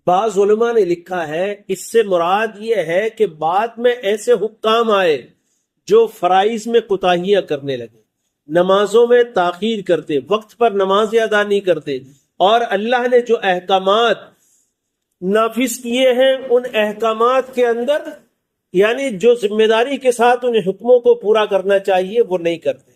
بعض علماء نے لکھا ہے اس سے مراد یہ ہے کہ بعد میں ایسے حکام آئے جو فرائض میں کوتاہیاں کرنے لگے، نمازوں میں تاخیر کرتے، وقت پر نمازیں ادا نہیں کرتے، اور اللہ نے جو احکامات نافذ کیے ہیں ان احکامات کے اندر یعنی جو ذمہ داری کے ساتھ ان حکموں کو پورا کرنا چاہیے وہ نہیں کرتے،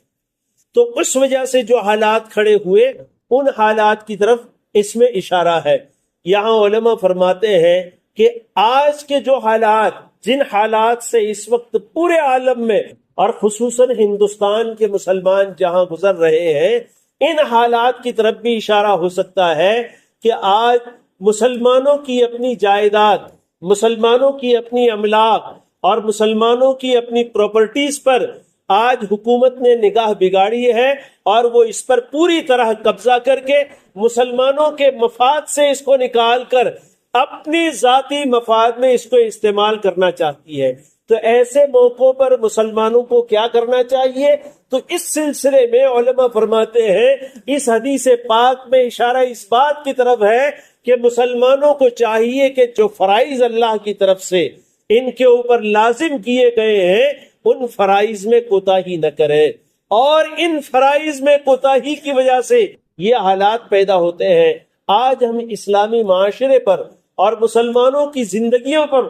تو اس وجہ سے جو حالات کھڑے ہوئے ان حالات کی طرف اس میں اشارہ ہے۔ یہاں علماء فرماتے ہیں کہ آج کے جو حالات، جن حالات سے اس وقت پورے عالم میں اور خصوصاً ہندوستان کے مسلمان جہاں گزر رہے ہیں، ان حالات کی طرف بھی اشارہ ہو سکتا ہے کہ آج مسلمانوں کی اپنی جائیداد، مسلمانوں کی اپنی املاک اور مسلمانوں کی اپنی پراپرٹیز پر آج حکومت نے نگاہ بگاڑی ہے، اور وہ اس پر پوری طرح قبضہ کر کے مسلمانوں کے مفاد سے اس کو نکال کر اپنی ذاتی مفاد میں اس کو استعمال کرنا چاہتی ہے۔ تو ایسے موقعوں پر مسلمانوں کو کیا کرنا چاہیے؟ تو اس سلسلے میں علماء فرماتے ہیں اس حدیث پاک میں اشارہ اس بات کی طرف ہے کہ مسلمانوں کو چاہیے کہ جو فرائض اللہ کی طرف سے ان کے اوپر لازم کیے گئے ہیں ان فرائض میں کوتاہی نہ کرے، اور ان فرائض میں کوتاہی کی وجہ سے یہ حالات پیدا ہوتے ہیں۔ آج ہم اسلامی معاشرے پر اور مسلمانوں کی زندگیوں پر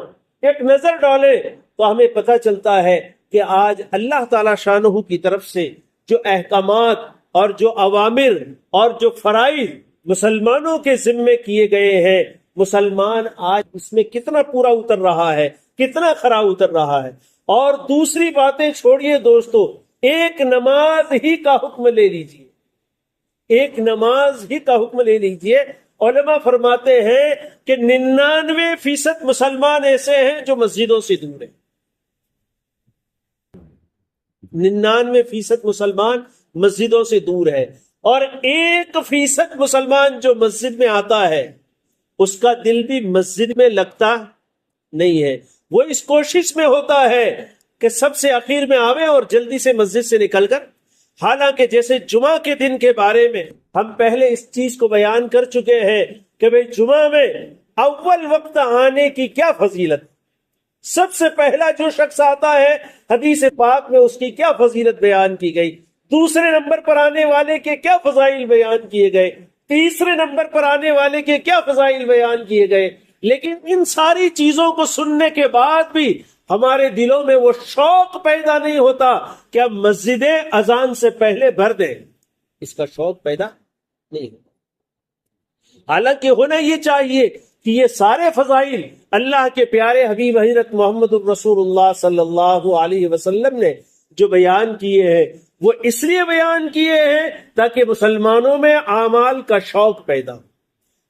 ایک نظر ڈالیں تو ہمیں پتہ چلتا ہے کہ آج اللہ تعالی شانہ کی طرف سے جو احکامات اور جو اوامر اور جو فرائض مسلمانوں کے ذمے کیے گئے ہیں، مسلمان آج اس میں کتنا پورا اتر رہا ہے، کتنا کھرا اتر رہا ہے۔ اور دوسری باتیں چھوڑیے دوستو، ایک نماز ہی کا حکم لے لیجئے، ایک نماز ہی کا حکم لے لیجئے۔ علماء فرماتے ہیں کہ 99% مسلمان ایسے ہیں جو مسجدوں سے دور ہیں، 99% مسلمان مسجدوں سے دور ہے، اور 1% مسلمان جو مسجد میں آتا ہے اس کا دل بھی مسجد میں لگتا نہیں ہے، وہ اس کوشش میں ہوتا ہے کہ سب سے اخیر میں آوے اور جلدی سے مسجد سے نکل کر، حالانکہ جیسے جمعہ کے دن کے بارے میں ہم پہلے اس چیز کو بیان کر چکے ہیں کہ بھئی جمعہ میں اول وقت آنے کی کیا فضیلت، سب سے پہلا جو شخص آتا ہے حدیث پاک میں اس کی کیا فضیلت بیان کی گئی، دوسرے نمبر پر آنے والے کے کیا فضائل بیان کیے گئے، تیسرے نمبر پر آنے والے کے کیا فضائل بیان کیے گئے۔ لیکن ان ساری چیزوں کو سننے کے بعد بھی ہمارے دلوں میں وہ شوق پیدا نہیں ہوتا کہ ہم مسجدیں اذان سے پہلے بھر دیں، اس کا شوق پیدا نہیں ہوتا۔ حالانکہ ہونا یہ چاہیے کہ یہ سارے فضائل اللہ کے پیارے حبیب حضرت محمد الرسول اللہ صلی اللہ علیہ وسلم نے جو بیان کیے ہیں وہ اس لیے بیان کیے ہیں تاکہ مسلمانوں میں اعمال کا شوق پیدا ہو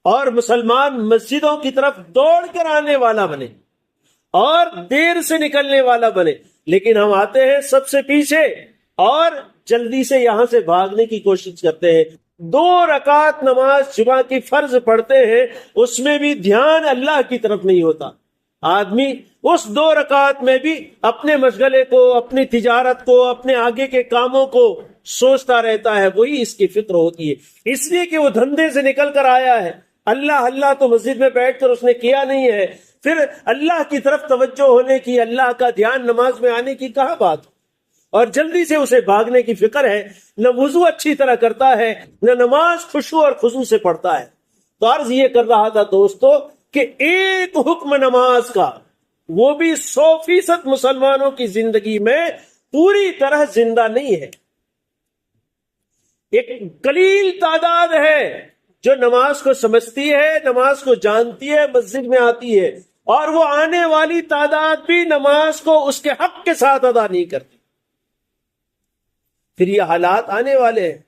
اور مسلمان مسجدوں کی طرف دوڑ کر آنے والا بنے اور دیر سے نکلنے والا بنے۔ لیکن ہم آتے ہیں سب سے پیچھے اور جلدی سے یہاں سے بھاگنے کی کوشش کرتے ہیں۔ 2 رکعت نماز جمعہ کی فرض پڑھتے ہیں، اس میں بھی دھیان اللہ کی طرف نہیں ہوتا۔ آدمی اس 2 رکعت میں بھی اپنے مشغلے کو، اپنی تجارت کو، اپنے آگے کے کاموں کو سوچتا رہتا ہے، وہی اس کی فکر ہوتی ہے، اس لیے کہ وہ دھندے سے نکل کر آیا ہے۔ اللہ اللہ تو مسجد میں بیٹھ کر اس نے کیا نہیں ہے، پھر اللہ کی طرف توجہ ہونے کی، اللہ کا دھیان نماز میں آنے کی کہاں بات ہو، اور جلدی سے اسے بھاگنے کی فکر ہے، نہ وضو اچھی طرح کرتا ہے، نہ نماز خشوع اور خضوع سے پڑھتا ہے۔ تو عرض یہ کر رہا تھا دوستو کہ ایک حکم نماز کا وہ بھی 100% مسلمانوں کی زندگی میں پوری طرح زندہ نہیں ہے۔ ایک قلیل تعداد ہے جو نماز کو سمجھتی ہے، نماز کو جانتی ہے، مسجد میں آتی ہے، اور وہ آنے والی تعداد بھی نماز کو اس کے حق کے ساتھ ادا نہیں کرتی۔ پھر یہ حالات آنے والے ہیں